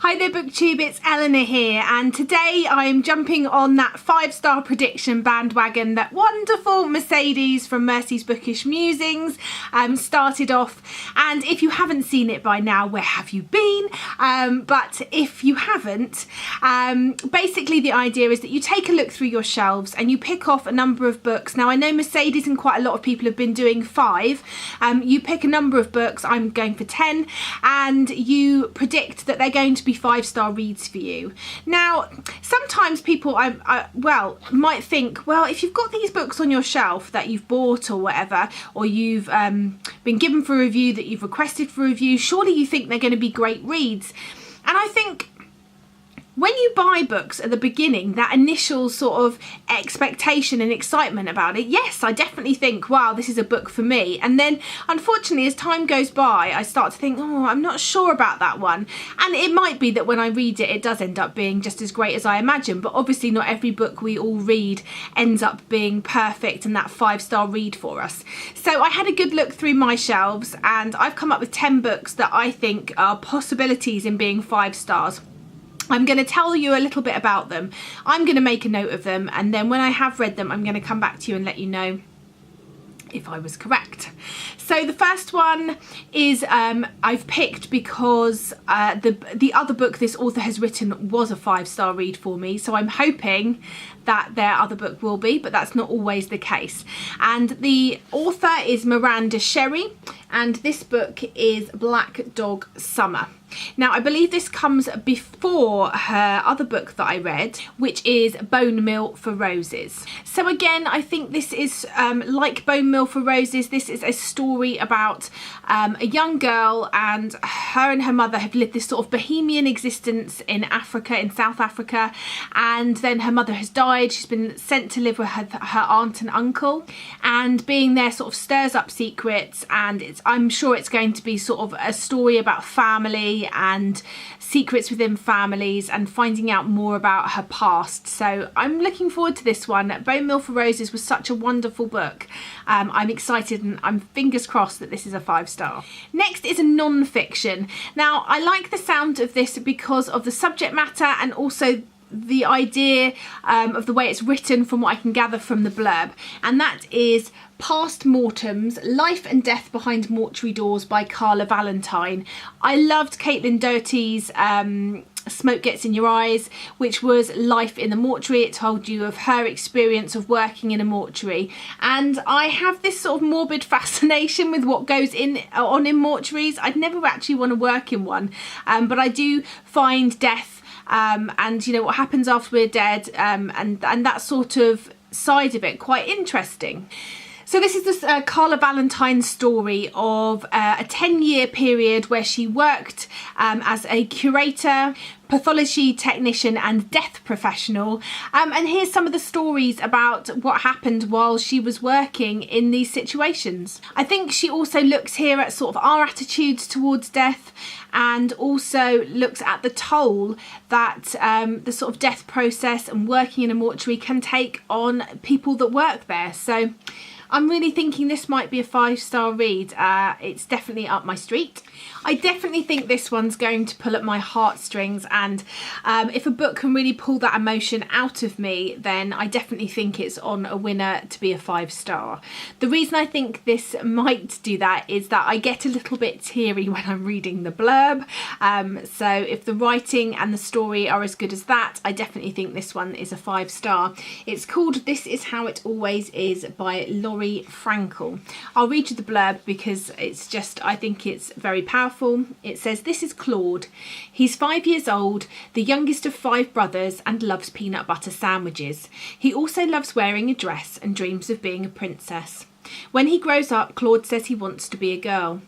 Hi there BookTube, it's Eleanor here, and today I'm jumping on that 5-star prediction bandwagon that wonderful Mercedes from Mercy's Bookish Musings started off. And if you haven't seen it by now, where have you been? But if you haven't, basically the idea is that you take a look through your shelves and you pick off a number of books. Now I know Mercedes and quite a lot of people have been doing 5. You pick a number of books, I'm going for 10, and you predict that they're going to be 5-star reads for you. Now sometimes people might think, well, if you've got these books on your shelf that you've bought or whatever, or you've been given for review, that you've requested for review, surely you think they're going to be great reads. And I think when you buy books at the beginning, that initial sort of expectation and excitement about it, yes, I definitely think, wow, this is a book for me. And then unfortunately, as time goes by, I start to think, oh, I'm not sure about that one. And it might be that when I read it, it does end up being just as great as I imagine. But obviously not every book we all read ends up being perfect and that 5-star read for us. So I had a good look through my shelves and I've come up with 10 books that I think are possibilities in being 5 stars. I'm going to tell you a little bit about them. I'm going to make a note of them, and then when I have read them, I'm going to come back to you and let you know if I was correct. So the first one is I've picked because the other book this author has written was a 5-star read for me, so I'm hoping that their other book will be, but that's not always the case. And the author is Miranda Sherry, and this book is Black Dog Summer. Now I believe this comes before her other book that I read, which is Bone Mill for Roses. So again, I think this is like Bone Mill for Roses. This is a story about a young girl, and her mother have lived this sort of bohemian existence in Africa, in South Africa, and then her mother has died. She's been sent to live with her aunt and uncle, and being there sort of stirs up secrets, and I'm sure it's going to be sort of a story about family and secrets within families and finding out more about her past. So I'm looking forward to this one. Bone Mill for Roses was such a wonderful book. I'm excited and I'm fingers crossed that this is a 5-star. Next is a non-fiction. Now I like the sound of this because of the subject matter and also the idea of the way it's written from what I can gather from the blurb, and that is Past Mortems, Life and Death Behind Mortuary Doors by Carla Valentine. I loved Caitlin Doherty's Smoke Gets in Your Eyes, which was life in the mortuary. It told you of her experience of working in a mortuary, and I have this sort of morbid fascination with what goes on in mortuaries. I'd never actually want to work in one, but I do find death and you know what happens after we're dead, and that sort of side of it quite interesting. So this is this Carla Valentine story of a 10-year period where she worked as a curator, pathology technician and death professional, and here's some of the stories about what happened while she was working in these situations. I think she also looks here at sort of our attitudes towards death, and also looks at the toll that the sort of death process and working in a mortuary can take on people that work there. So I'm really thinking this might be a 5-star read. It's definitely up my street. I definitely think this one's going to pull at my heartstrings, and if a book can really pull that emotion out of me, then I definitely think it's on a winner to be a 5-star. The reason I think this might do that is that I get a little bit teary when I'm reading the blurb. So if the writing and the story are as good as that, I definitely think this one is a 5-star. It's called This Is How It Always Is by Laurie Frankel. I'll read you the blurb because it's just, I think it's very powerful. It says, this is Claude. He's 5 years old, the youngest of 5 brothers, and loves peanut butter sandwiches. He also loves wearing a dress and dreams of being a princess. When he grows up, Claude says he wants to be a girl.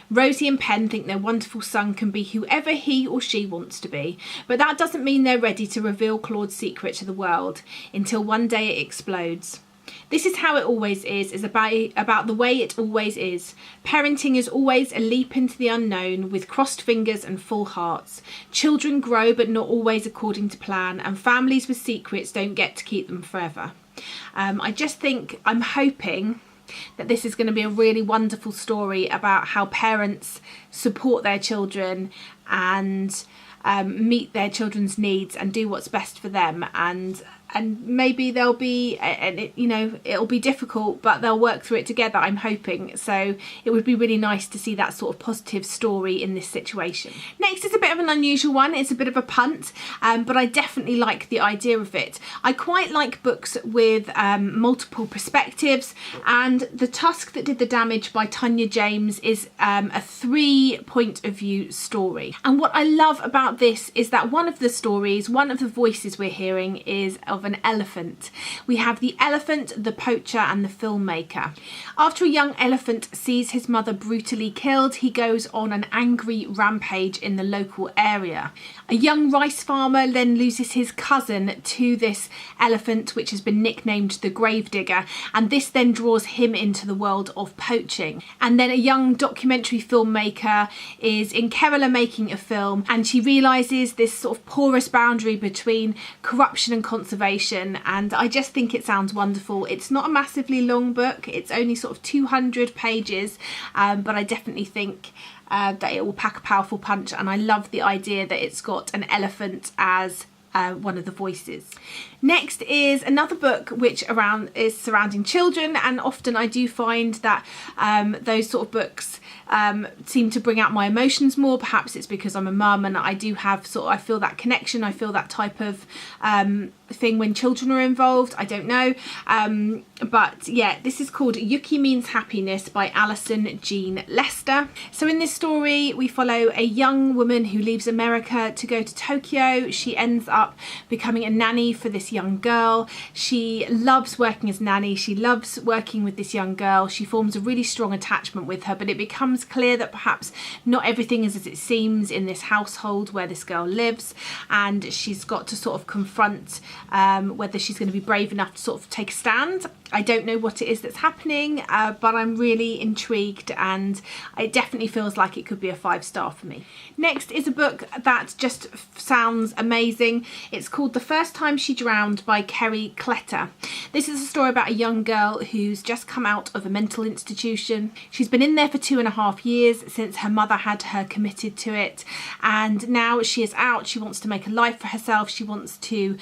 Rosie and Pen think their wonderful son can be whoever he or she wants to be, but that doesn't mean they're ready to reveal Claude's secret to the world until one day it explodes. This Is How It Always is about the way it always is. Parenting is always a leap into the unknown with crossed fingers and full hearts. Children grow but not always according to plan, and families with secrets don't get to keep them forever. I just think, I'm hoping that this is going to be a really wonderful story about how parents support their children and meet their children's needs and do what's best for them, and maybe there'll be, and it'll be difficult, but they'll work through it together, I'm hoping. So it would be really nice to see that sort of positive story in this situation. Next is a bit of an unusual one. It's a bit of a punt, but I definitely like the idea of it. I quite like books with multiple perspectives, and The Tusk That Did the Damage by Tanya James is a 3 point of view story. And what I love about this is that one of the voices we're hearing is of an elephant. We have the elephant, the poacher, and the filmmaker. After a young elephant sees his mother brutally killed, he goes on an angry rampage in the local area. A young rice farmer then loses his cousin to this elephant, which has been nicknamed the Gravedigger, and this then draws him into the world of poaching. And then a young documentary filmmaker is in Kerala making a film, and she realises this sort of porous boundary between corruption and conservation, and I just think it sounds wonderful. It's not a massively long book, it's only sort of 200 pages, but I definitely think that it will pack a powerful punch, and I love the idea that it's got an elephant as one of the voices. Next is another book which is surrounding children, and often I do find that those sort of books seem to bring out my emotions more. Perhaps it's because I'm a mum and I do have I feel that connection, I feel that type of thing when children are involved. I don't know, but yeah, this is called Yuki Means Happiness by Alison Jean Lester. So in this story we follow a young woman who leaves America to go to Tokyo. She ends up becoming a nanny for this young girl. She loves working as nanny, she loves working with this young girl, she forms a really strong attachment with her, but it becomes clear that perhaps not everything is as it seems in this household where this girl lives, and she's got to sort of confront whether she's going to be brave enough to sort of take a stand. I don't know what it is that's happening, but I'm really intrigued, and it definitely feels like it could be a 5-star for me. Next is a book that just sounds amazing. It's called The First Time She Drowned by Kerry Kletter. This is a story about a young girl who's just come out of a mental institution. She's been in there for 2.5 years since her mother had her committed to it, and now she is out. She wants to make a life for herself. She wants to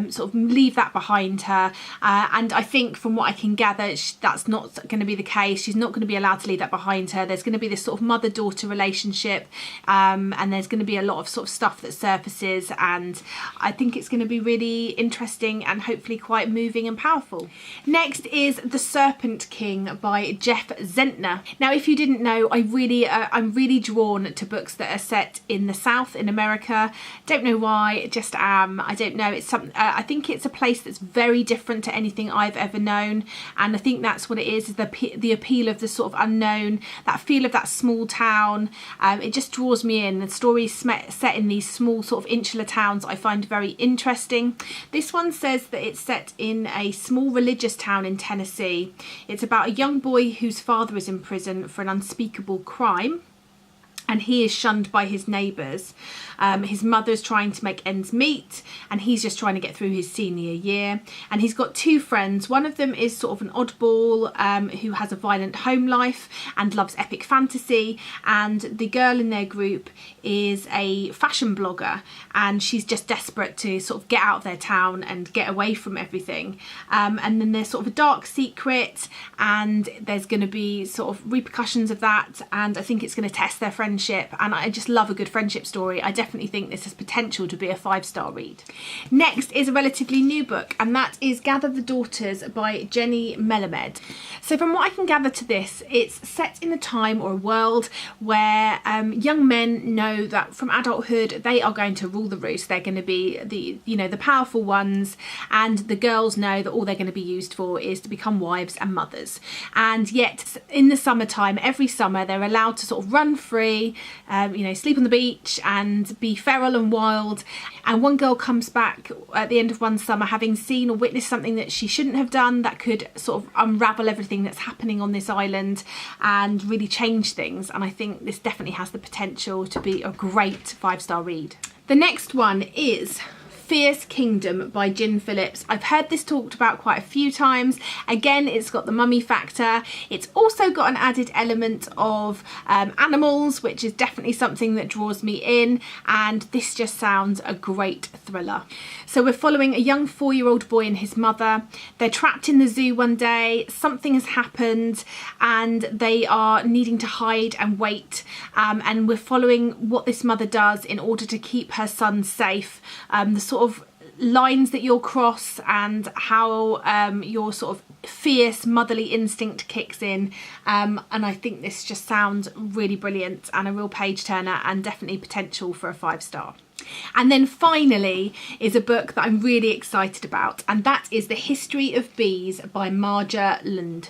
sort of leave that behind her, and I think from what I can gather, that's not going to be the case. She's not going to be allowed to leave that behind her. There's going to be this sort of mother-daughter relationship, and there's going to be a lot of sort of stuff that surfaces, and I think it's going to be really interesting and hopefully quite moving and powerful. Next is The Serpent King by Jeff Zentner. Now, if you didn't know, I'm really drawn to books that are set in the South, in America. Don't know why, just am. I don't know. It's something. I think it's a place that's very different to anything I've ever known, and I think that's what it is the appeal of the sort of unknown, that feel of that small town. It just draws me in. The stories set in these small sort of insular towns I find very interesting. This one says that it's set in a small religious town in Tennessee. It's about a young boy whose father is in prison for an unspeakable crime, and he is shunned by his neighbours. His mother's trying to make ends meet, and he's just trying to get through his senior year. And he's got 2 friends. One of them is sort of an oddball who has a violent home life and loves epic fantasy. And the girl in their group is a fashion blogger, and she's just desperate to sort of get out of their town and get away from everything. And then there's sort of a dark secret, and there's going to be sort of repercussions of that. And I think it's going to test their friendship. And I just love a good friendship story. I definitely think this has potential to be a 5-star read. Next is a relatively new book, and that is Gather the Daughters by Jenny Melamed. So from what I can gather to this, it's set in a time or a world where young men know that from adulthood they are going to rule the roost. They're going to be the powerful ones, and the girls know that all they're going to be used for is to become wives and mothers. And yet in the summertime, every summer, they're allowed to sort of run free, sleep on the beach and be feral and wild. And one girl comes back at the end of one summer having seen or witnessed something that she shouldn't have done, that could sort of unravel everything that's happening on this island and really change things. And I think this definitely has the potential to be a great 5-star read. The next one is Fierce Kingdom by Gin Phillips. I've heard this talked about quite a few times. Again, it's got the mummy factor. It's also got an added element of animals, which is definitely something that draws me in, and this just sounds a great thriller. So we're following a young 4-year-old boy and his mother. They're trapped in the zoo one day, something has happened and they are needing to hide and wait, and we're following what this mother does in order to keep her son safe, the sort of lines that you'll cross and how your sort of fierce motherly instinct kicks in, and I think this just sounds really brilliant and a real page turner and definitely potential for a 5-star. And then finally is a book that I'm really excited about, and that is The History of Bees by Marja Lund.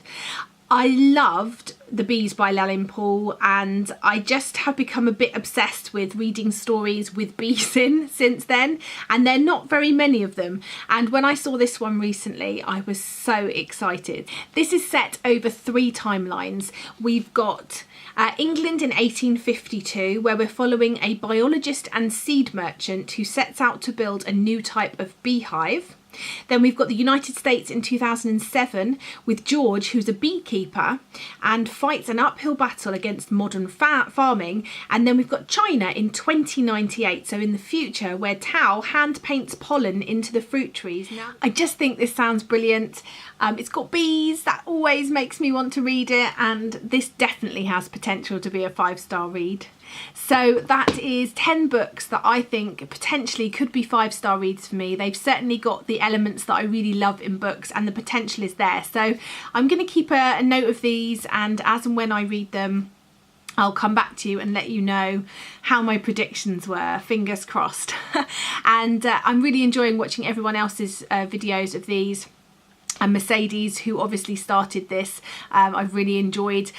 I loved The Bees by Lalin Paul, and I just have become a bit obsessed with reading stories with bees in since then, and there are not very many of them, and when I saw this one recently I was so excited. This is set over 3 timelines. We've got England in 1852, where we're following a biologist and seed merchant who sets out to build a new type of beehive. Then we've got the United States in 2007 with George, who's a beekeeper and fights an uphill battle against modern farming. And then we've got China in 2098, so in the future, where Tao hand paints pollen into the fruit trees. I just think this sounds brilliant. It's got bees, that always makes me want to read it, and this definitely has potential to be a 5-star read. So that is 10 books that I think potentially could be 5-star reads for me. They've certainly got the elements that I really love in books, and the potential is there. So I'm going to keep a note of these, and as and when I read them, I'll come back to you and let you know how my predictions were, fingers crossed. And I'm really enjoying watching everyone else's videos of these. And Mercedes, who obviously started this, I've really enjoyed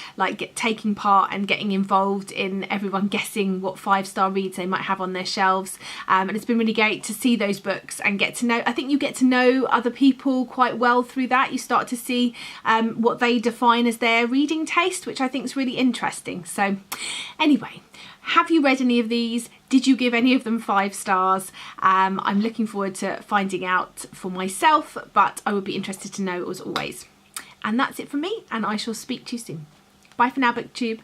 taking part and getting involved in everyone guessing what 5-star reads they might have on their shelves, and it's been really great to see those books and get to know, I think you get to know other people quite well through that. You start to see what they define as their reading taste, which I think is really interesting. So anyway, have you read any of these? Did you give any of them 5 stars? I'm looking forward to finding out for myself, but I would be interested to know as always. And that's it from me, and I shall speak to you soon. Bye for now, BookTube.